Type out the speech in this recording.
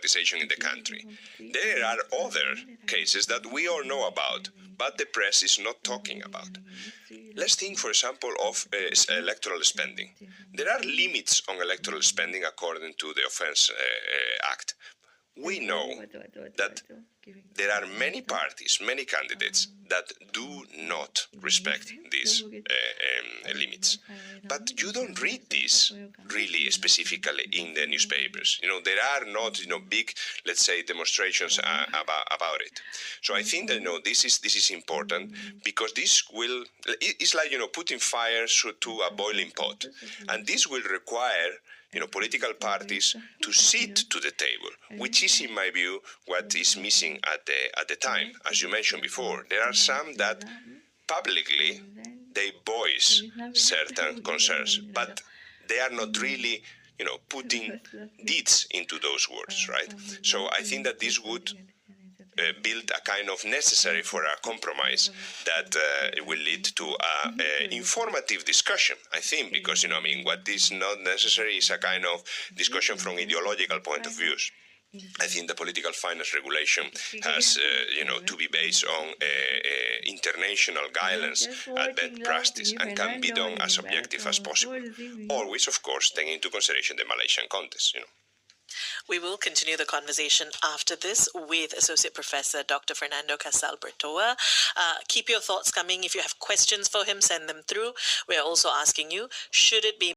privatization in the country. There are other cases that we all know about, but the press is not talking about. Let's think, for example, of electoral spending. There are limits on electoral spending according to the Offence Act. We know that there are many parties, many candidates that do not respect these limits. But you don't read this really specifically in the newspapers. There are not, big, let's say, demonstrations about it. So I think that, this is important, because this will, it's like, putting fire to a boiling pot. And this will require political parties to sit to the table, which is, in my view, what is missing at the time. As you mentioned before, there are some that publicly they voice certain concerns, but they are not really, putting deeds into those words, right? So I think that this would build a kind of necessary for a compromise that will lead to an informative discussion, I think, because, what is not necessary is a kind of discussion from ideological point of view. I think the political finance regulation has, to be based on international guidelines and best practice, and can be done as objective as possible. Always, of course, taking into consideration the Malaysian context, We will continue the conversation after this with Associate Professor Dr. Fernando Casal Bertoa. Keep your thoughts coming. If you have questions for him, send them through. We're also asking you, should it be